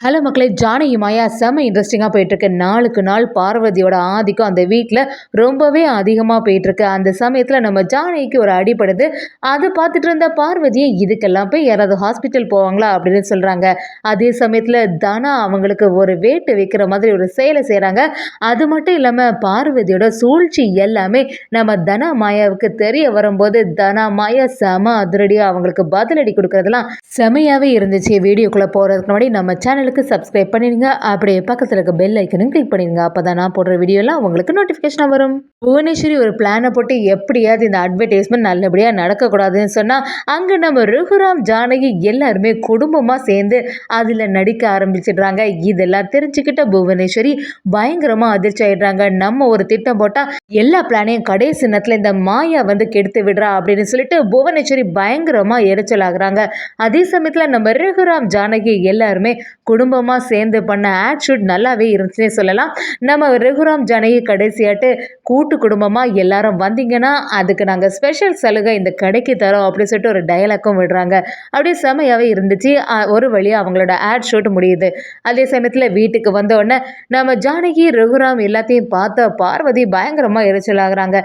Hello மக்களே, ஜானகி மாயா செம்ம இன்ட்ரெஸ்டிங்காக போயிட்டுருக்கு. நாளுக்கு நாள் பார்வதியோட ஆதிக்கம் அந்த வீட்டில் ரொம்பவே அதிகமாக போயிட்டுருக்கு. அந்த சமயத்தில் நம்ம ஜானகிக்கு ஒரு அடிபடுது. அதை பார்த்துட்டு இருந்த பார்வதியை இதுக்கெல்லாம் போய் யாராவது ஹாஸ்பிட்டல் போவாங்களா அப்படின்னு சொல்கிறாங்க. அதே சமயத்தில் தனா அவங்களுக்கு ஒரு வேட்டு வைக்கிற மாதிரி ஒரு செயலை செய்கிறாங்க. அது மட்டும் இல்லாமல் பார்வதியோட சூழ்ச்சி எல்லாமே நம்ம தனா மாயாவுக்கு தெரிய வரும்போது தனா மாயா செம அதிரடியாக அவங்களுக்கு பதிலடி கொடுக்கறதெல்லாம் செமையாகவே இருந்துச்சு. வீடியோக்குள்ளே போகிறதுக்கு முன்னாடி நம்ம சேனலுக்கு சப்ஸ்கிரைப் பண்ணிடுங்க. அப்படியே பக்கத்தில் இருக்க பெல் ஐக்கனும் கிளிக் பண்ணிடுங்க. அப்போ தான் நான் போடுற வீடியோலாம் உங்களுக்கு நோட்டிஃபிகேஷனாக வரும். புவனேஸ்வரி ஒரு பிளானை போட்டு எப்படியாவது இந்த அட்வர்டைஸ்மெண்ட் நல்லபடியாக நடக்கக்கூடாதுன்னு சொன்னால் அங்கே நம்ம ரகுராம் ஜானகி எல்லாருமே குடும்பமாக சேர்ந்து அதில் நடிக்க ஆரம்பிச்சிடுறாங்க. இதெல்லாம் தெரிஞ்சுக்கிட்ட புவனேஸ்வரி பயங்கரமாக அதிர்ச்சி ஆயிடுறாங்க. நம்ம ஒரு திட்டம் போட்டால் எல்லா பிளானையும் கடைசி நேரத்தில் இந்த மாயா வந்து கெடுத்து விடுறா அப்படின்னு சொல்லிட்டு புவனேஸ்வரி பயங்கரமாக எரிச்சல் ஆகுறாங்க. அதே சமயத்தில் நம்ம ரகுராம் ஜானகி எல்லாருமே குடும்பமாக சேர்ந்து பண்ண ஆட் ஷூட் நல்லாவே இருந்துச்சுன்னே சொல்லலாம். நம்ம ரகுராம் ஜானகி கடைசியாட்டு கூட்டு குடும்பமாக எல்லாரும் வந்தீங்கன்னா அதுக்கு நாங்கள் ஸ்பெஷல் சலுகை இந்த கடைக்கு தரோம் அப்படின்னு சொல்லிட்டு ஒரு டயலாக்கும் விடுறாங்க. அப்படியே செமையாகவே இருந்துச்சு. ஒரு வழியாக அவங்களோட ஆட் ஷூட் முடியுது. அதே சமயத்தில் வீட்டுக்கு வந்த உடனே நம்ம ஜானகி ரகுராம் எல்லாத்தையும் பார்த்த பார்வதி பயங்கரமாக எரிச்சல் ஆகுறாங்க.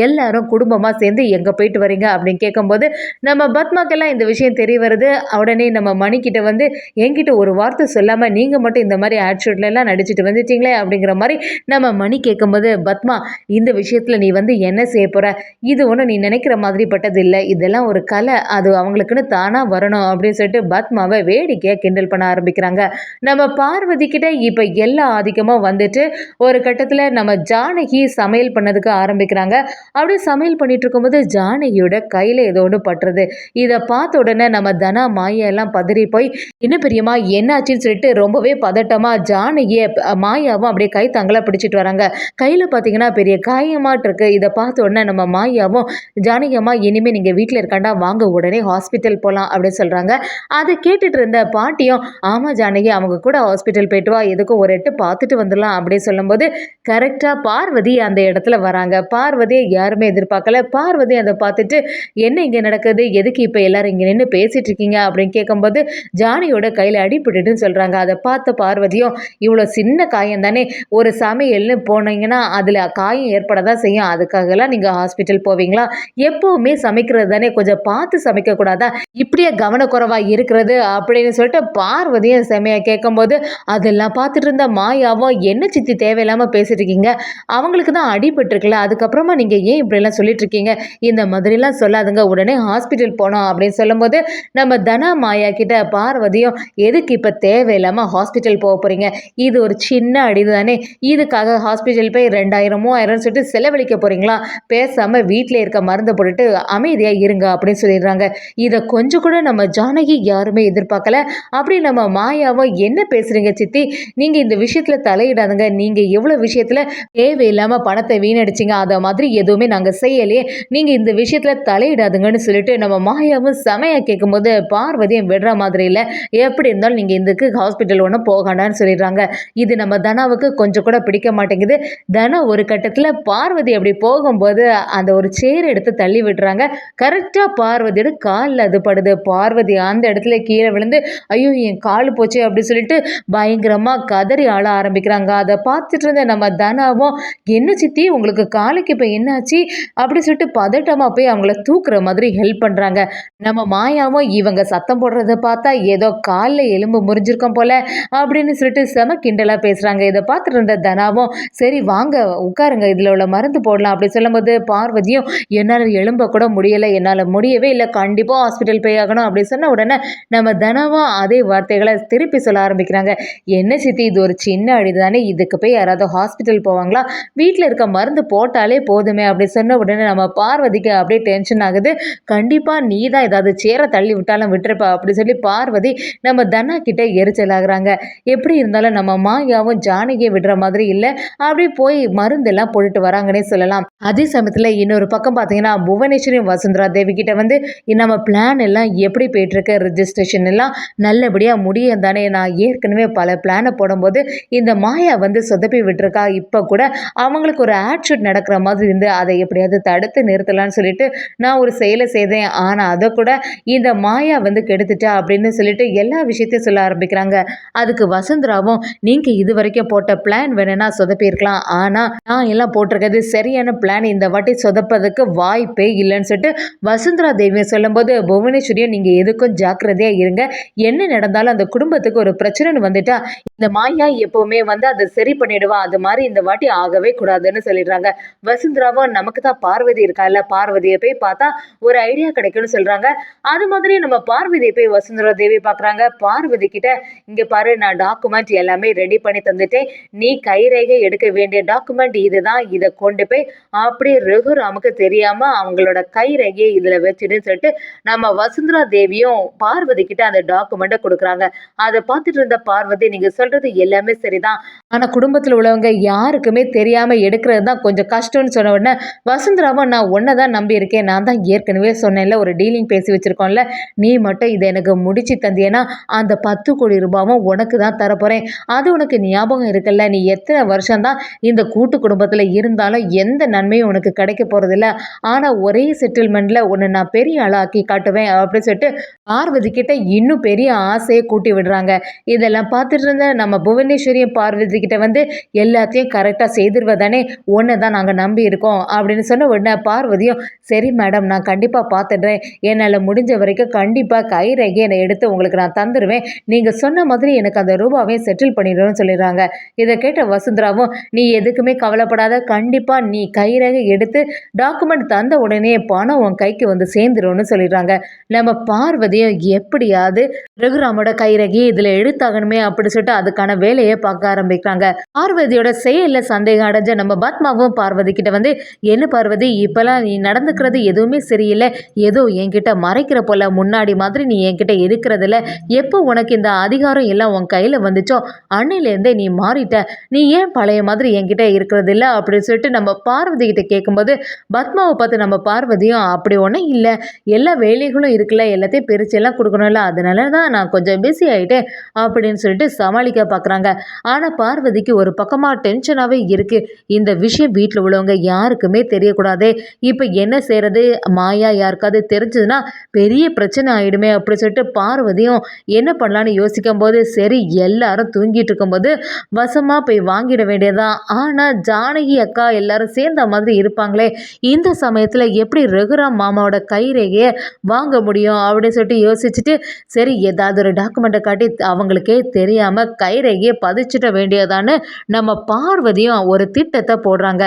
எல்லாரும் குடும்பமாக சேர்ந்து எங்கே போயிட்டு வரீங்க அப்படின்னு கேட்கும்போது நம்ம பத்மாக்கெல்லாம் இந்த விஷயம் தெரிய வருது. உடனே நம்ம மணிக்கிட்ட வந்து என்கிட்ட ஒரு வார்த்தை சொல்லாமல் நீங்கள் மட்டும் இந்த மாதிரி ஆட் ஷூட்லாம் நடிச்சுட்டு வந்துட்டீங்களே அப்படிங்கிற மாதிரி நம்ம மணி கேட்கும்போது பத்மா, இந்த விஷயத்தில் நீ வந்து என்ன செய்ய போகிற? இது ஒன்றும் நீ நினைக்கிற மாதிரி பட்டது இல்லை. இதெல்லாம் ஒரு கலை, அது அவங்களுக்குன்னு தானாக வரணும் அப்படின்னு சொல்லிட்டு பத்மாவை வேடிக்கையாக கிண்டல் பண்ண ஆரம்பிக்கிறாங்க. நம்ம பார்வதி கிட்ட இப்போ எல்லா ஆதிக்கமும் வந்துட்டு ஒரு கட்டத்தில் நம்ம ஜானகி சமையல் பண்ணதுக்கு ஆரம்பிக்கிறாங்க. அப்படியே சமையல் பண்ணிட்டு இருக்கும்போது ஜானகியோட கையில் ஏதோ ஒன்று பட்டுறது. இதை பார்த்த உடனே நம்ம தனா மாயா எல்லாம் பதறி போய் என்ன பெரியம்மா என்னாச்சுன்னு சொல்லிட்டு ரொம்பவே பதட்டமாக ஜானகியை மாயாவும் அப்படியே கை தங்கலாக பிடிச்சிட்டு வராங்க. கையில் பார்த்தீங்கன்னா பெரிய காயமாட்டு இருக்கு. இதை பார்த்த உடனே நம்ம மாயாவும் ஜானகி அம்மா இனிமேல் நீங்கள் வீட்டில் இருக்காண்டா, வாங்க உடனே ஹாஸ்பிட்டல் போகலாம் அப்படின்னு சொல்கிறாங்க. அதை கேட்டுட்டு இருந்த பாட்டியும் ஆமாம் ஜானகி, அவங்க கூட ஹாஸ்பிட்டல் போயிட்டு வா, எதுக்கும் ஒரு எட்டு பார்த்துட்டு வந்துடலாம் அப்படின்னு சொல்லும்போது கரெக்டாக பார்வதி அந்த இடத்துல வராங்க. பார்வதியை யாருமே எதிர்பார்க்கல. பார்வதி அதை பார்த்துட்டு என்ன இங்கே நடக்குது, எதுக்கு இப்போ எல்லாரும் இங்கே நின்று பேசிட்டு இருக்கீங்க அப்படின்னு கேட்கும்போது ஜானியோட கையில் அடிபட்டுட்டுன்னு சொல்கிறாங்க. அதை பார்த்த பார்வதியும் இவ்வளோ சின்ன காயம் தானே, ஒரு சமையல்னு போனீங்கன்னா அதில் காயம் ஏற்பட தான் செய்யும், அதுக்காகலாம் நீங்கள் ஹாஸ்பிட்டல் போவீங்களா? எப்போவுமே சமைக்கிறது தானே, கொஞ்சம் பார்த்து சமைக்கக்கூடாதா, இப்படியே கவனக்குறைவாக இருக்கிறது அப்படின்னு சொல்லிட்டு பார்வதியும் செமையாக கேட்கும்போது அதெல்லாம் பார்த்துட்டு இருந்த மாயாவும் என்ன சித்தி தேவையில்லாமல் பேசிட்டு இருக்கீங்க, அவங்களுக்கு தான் அடிபட்டுருக்குல்ல, அதுக்கப்புறமா நீங்கள் ஏன் இப்படிலாம் சொல்லிட்டு இருக்கீங்க, இந்த மாதிரிலாம் சொல்லாதுங்க, உடனே ஹாஸ்பிட்டல் போனோம் அப்படின்னு சொல்லும்போது நம்ம தனா மாயா கிட்ட பார்வதியும் எதுக்கு இப்போ தேவையில்லாமல் ஹாஸ்பிட்டல் போக போகிறீங்க, இது ஒரு சின்ன அடி தானே, இதுக்காக ஹாஸ்பிட்டல் போய் 2000 3000 சொல்லிட்டு செலவழிக்க போகிறீங்களா, பேசாமல் வீட்டில் இருக்க மருந்தை போட்டுட்டு அமைதியாக இருங்க அப்படின்னு சொல்லிடுறாங்க. இதை கொஞ்சம் கூட நம்ம ஜானகி யாருமே எதிர்பார்க்கல. அப்படி நம்ம மாயாவும் என்ன பேசுகிறீங்க சித்தி, நீங்கள் இந்த விஷயத்தில் தலையிடாதுங்க, நீங்கள் எவ்வளோ விஷயத்தில் தேவையில்லாமல் பணத்தை வீணடிச்சிங்க, அதை மாதிரி எதுவுமே நாங்கள் செய்யலையே, நீங்கள் இந்த விஷயத்தில் தலையிடாதுங்கன்னு சொல்லிட்டு நம்ம மாயாவும் செமையாக கேட்கும்போது பார்வதியும் விடுற மாதிரி இல்லை. எப்படி இருந்தாலும் நீங்கள் இதுக்கு ஹாஸ்பிட்டல் ஒன்றும் போகண்டான்னு சொல்லிடுறாங்க. இது நம்ம தனாவுக்கு கொஞ்சம் கூட பிடிக்க மாட்டேங்குது. தனா ஒரு கட்டத்தில் பார்வதி அப்படி போகும்போது அந்த ஒரு சேர் எடுத்து தள்ளி விடுறாங்க. கரெக்டாக பார்வதியோட காலில் அது படுது. பார்வதி அந்த இடத்துல கீழே விழுந்து ஐயோ என் கால் போச்சு அப்படி சொல்லிட்டு பயங்கரமாக கதறி ஆள ஆரம்பிக்கிறாங்க. அதை பார்த்துட்டு இருந்த நம்ம தனாவும் என்ன சித்தி உங்களுக்கு காலுக்கு இப்போ என்னாச்சு அப்படி சொல்லிட்டு பதட்டமாக போய் அவங்கள தூக்குற மாதிரி ஹெல்ப் பண்ணுறாங்க. நம்ம மாயாவும் இவங்க சத்தம் போடுறத பார்த்தா ஏதோ காலில் எலும்பு முறிஞ்சிருக்கோம் போல அப்படின்னு சொல்லிட்டு செம கிண்டலாக பேசுகிறாங்க. இதை பார்த்துட்டு இருந்த தனாவும் சரி வாங்க உட்காருங்க, இதில் உள்ள மருந்து போடலாம் அப்படி சொல்லும்போது பார்வதியும் என்னால் எலும்ப கூட முடியலை, என்னால் முடியவே இல்லை, கண்டிப்பாக ஹாஸ்பிட்டல் போய் ஆகணும் அப்படி சொன்ன உடனே நம்ம தனாவும் அதே வார்த்தைகளை திருப்பி சொல்ல ஆரம்பிக்கிறாங்க. என்ன சித்தி இது ஒரு சின்ன அடி தானே, இதுக்கு போய் யாராவது ஹாஸ்பிட்டல் போவாங்களா, வீட்டில் இருக்க மருந்து போட்டாலே போதுமே அப்படி சொன்ன உடனே நம்ம பார்வதிக்கு அப்படியே டென்ஷன் ஆகுது. கண்டிப்பாக நீ தான் ஏதாவது சேர தள்ளி விட்டாலும் விட்டுருப்பா அப்படி சொல்லி பார்வதி நம்ம தனா கிட்ட எரிச்சல் ஆகுறாங்க. எப்படி இருந்தாலும் நம்ம மாயாவும் ஜானகியை விடுற மாதிரி இல்லை, அப்படியே போய் மருந்தெல்லாம் போட்டுட்டு வராங்கன்னே சொல்லலாம். அதே சமயத்தில் இன்னொரு பக்கம் பார்த்தீங்கன்னா புவனேஸ்வரி வசுந்தரா தேவி கிட்ட வந்து நம்ம பிளான் எல்லாம் எப்படி போயிட்டுருக்கு, ரிஜிஸ்ட்ரேஷன் எல்லாம் நல்லபடியாக முடியும் தானே, நான் ஏற்கனவே பல பிளானை போடும்போது இந்த மாயா வந்து சொதப்பி விட்டுருக்கா, இப்போ கூட அவங்களுக்கு ஒரு ஆட் ஷூட் நடக்கிற மாதிரி இருந்து அதை எப்படியாவது தடுத்து நிறுத்தலான்னு சொல்லிட்டு நான் ஒரு செயலை செய்தேன், ஆனால் அதை கூட இந்த மாயா வந்து கெடுத்துட்டா அப்படின்னு சொல்லிட்டு எல்லா விஷயத்தையும் சொல்ல ஆரம்பிக்கிறாங்க. சொல்லிடுறாங்க. அதுக்கு வசுந்தராவும், நீங்க இதுவரைக்கும் போட்ட பிளான் வேணும்னா சொதப்பியிருக்கலாம். ஆனா நான் எல்லாம் போட்டிருக்கிறது சரியான பிளான். இந்த வாட்டி சொதப்பதுக்கு வாய்ப்பே இல்லைன்னு சொல்லிட்டு வசுந்தரா தேவியும் சொல்லும்போது, புவனேஸ்வரியும் நீங்க எதுக்கும் ஜாக்கிரதையா இருங்க. என்ன நடந்தாலும் அந்த குடும்பத்துக்கு ஒரு பிரச்சனைன்னு வந்துட்டா இந்த மாயா எப்பவுமே வந்து அதை சரி பண்ணிடுவா. அது மாதிரி இந்த வாட்டி ஆகவே கூடாதுன்னு சொல்லிடுறாங்க. வசுந்தராவும் நமக்கு தான் பார்வதி இருக்கால, பார்வதியை போய் பார்த்தா ஒரு ஐடியா கிடைக்கும்னு சொல்றாங்க. அது மாதிரி நம்ம பார்வதியை போய் வசுந்தரா தேவி பார்க்குறாங்க. பார்வதி கிட்ட, இங்க பாரு நான் டாக்குமெண்ட் எல்லாமே ரெடி பண்ணி தந்துட்டேன். நீ கைரேகை எடுக்க வேண்டிய டாக்குமெண்ட் இதுதான். இதை கொண்டு போய் அப்படியே ரகுராமுக்கு தெரியாம அவங்களோட கைரேகையை இதுல வச்சுடுன்னு சொல்லிட்டு நம்ம வசுந்தரா தேவியும் பார்வதி கிட்ட அந்த டாக்குமெண்ட்டை கொடுக்குறாங்க. அதை பார்த்துட்டு இருந்த பார்வதி, நீங்க சொல்றது எல்லாமே சரிதான். ஆனா குடும்பத்துல உள்ளவங்க யாருக்குமே தெரியாம எடுக்கிறது தான் கொஞ்சம் கஷ்டம்னு சொன்ன உடனே வசுந்தராவும், நான் ஒன்னதான் நம்பி இருக்கேன். நான் தான் ஏற்கனவே சொன்னேன்ல, ஒரு டீலிங் பேசி வச்சிருக்கோம்ல, நீ மட்டும் இதை எனக்கு முடிச்சு தந்தியனா அந்த 10 கோடி ரூபாவும் உனக்கு தான் தரப்போறேன். அது உனக்கு ஞாபகம் இருக்குல்ல, நீ எத்தனை வருஷம் தான் இந்த கூட்டு குடும்பத்துல இருந்தாலும் எந்த நன்மையும் உனக்கு கிடைக்க போறதில்ல. ஆனா ஒரே செட்டில்மெண்ட்ல உன்னை நான் பெரிய ஆளாக்கி காட்டுவேன் அப்படின்னு சொல்லிட்டு பார்வதி கிட்ட இன்னும் பெரிய ஆசையை கூட்டி விடுறாங்க. இதெல்லாம் பார்த்துட்டு இருந்த நம்ம புவனேஸ்வரியும் பார்வதி கிட்ட வந்து, எல்லாத்தையும் கரெக்டாக செய்திருவதானே, ஒன்று தான் நாங்கள் நம்பி இருக்கோம் அப்படின்னு சொன்ன உடனே பார்வதியும், சரி மேடம் நான் கண்டிப்பாக பார்த்துடுறேன். என்னால் முடிஞ்ச வரைக்கும் கண்டிப்பாக கைரேகையை என்னை எடுத்து உங்களுக்கு நான் தந்துடுவேன். நீங்கள் சொன்ன மாதிரி எனக்கு அந்த ரூபாவையும் செட்டில் பண்ணிடணும்னு சொல்லிடுறாங்க. இதை கேட்ட வசுந்தராவும், நீ எதுக்குமே கவலைப்படாத, கண்டிப்பாக நீ கைரேகை எடுத்து டாக்குமெண்ட் தந்த உடனே பணம் உன் கைக்கு வந்து சேர்ந்துரும்னு சொல்லிடுறாங்க. நம்ம பார்வதியும் எப்படியாவது ரகுராமோட கைரேகையை இதில் எடுத்தாகணுமே அப்படி சொல்லிட்டு அதுக்கான வேலையை பார்க்க ஆரம்பிக்கிறாங்க. பார்வதியோட செயல்ல சந்தேகம் அடைஞ்ச நம்ம பத்மாவும் பார்வதி கிட்ட வந்து, என்ன பார்வதி இப்பெல்லாம் நீ நடந்துக்கிறது எதுவுமே சரியில்லை, ஏதோ என்கிட்ட மறைக்கிற போல, முன்னாடி மாதிரி நீ என்கிட்ட இருக்கிறதில்ல, எப்போ உனக்கு இந்த அதிகாரம் எல்லாம் உன் கையில வந்துச்சோ அன்னையிலேருந்தே நீ மாறிட்ட, நீ ஏன் பழைய மாதிரி என்கிட்ட இருக்கிறது இல்லை அப்படின்னு சொல்லிட்டு நம்ம பார்வதி கிட்ட கேட்கும்போது, பத்மாவை பார்த்து நம்ம பார்வதியும், அப்படி ஒன்றும் இல்லை, எல்லா வேலைகளும் இருக்குல்ல, எல்லாத்தையும் பிரிச்சு எல்லாம் கொடுக்கணும்ல, அதனால தான் நான் கொஞ்சம் பிஸி ஆயிட்டேன் அப்படின்னு சொல்லிட்டு சமாளிக்க பார்க்குறாங்க. ஆனால் பார்வதிக்கு ஒரு பக்கமாக டென்ஷனாகவே இருக்குது. இந்த விஷயம் வீட்டில் உள்ளவங்க யாருக்குமே தெரியக்கூடாது. இப்போ என்ன செய்கிறது, மாயா யாருக்காவது தெரிஞ்சதுன்னா பெரிய பிரச்சனை ஆகிடுமே அப்படி சொல்லிட்டு பார்வதியும் என்ன பண்ணலான்னு யோசிக்கும் போது, சரி எல்லாரும் தூங்கிட்டு இருக்கும்போது வசமாக போய் வாங்கிட வேண்டியதான். ஆனால் ஜானகி அக்கா எல்லாரும் சேர்ந்த மாதிரி இருப்பாங்களே, இந்த சமயத்தில் எப்படி ரகுராம் மாமாவோட கைரேகையை வாங்க முடியும் அப்படின்னு சொல்லிட்டு யோசிச்சுட்டு, சரி ஏதாவது ஒரு டாக்குமெண்ட்டை காட்டி அவங்களுக்கே தெரியாமல் கைரேகையை பதிச்சிட வேண்டியதான்னு நம்ம பார்வதியும் ஒரு திட்டத்தை போடுறாங்க.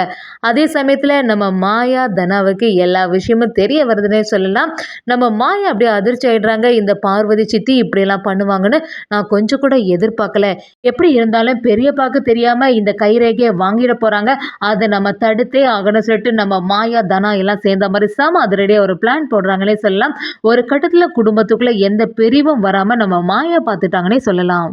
அதே சமயத்தில் நம்ம மாயா தனாவுக்கு எல்லா விஷயமும் தெரிய வருதுன்னே சொல்லலாம். நம்ம மாயா அப்படியே அதிர்ச்சி ஆயிடுறாங்க. இந்த பார்வதி சித்தி இப்படியெல்லாம் பண்ணுவாங்கன்னு நான் கொஞ்சம் கூட எதிர்பார்க்கல. எப்படி இருந்தாலும் பெரியப்பாக்கு தெரியாமல் இந்த கைரேகையை வாங்கிட போகிறாங்க, அதை நம்ம தடுத்தே ஆகணும்னு சொல்லிட்டு நம்ம மாயா தனா எல்லாம் சேர்ந்த மாதிரி அதிரடியாக ஒரு பிளான் போடுறாங்கன்னே சொல்லலாம். ஒரு கட்டத்தில் குடும்பத்துக்குள்ளே எந்த பிரிவும் வராமல் நம்ம மாயா பார்த்துட்டாங்கன்னே சொல்லலாம்.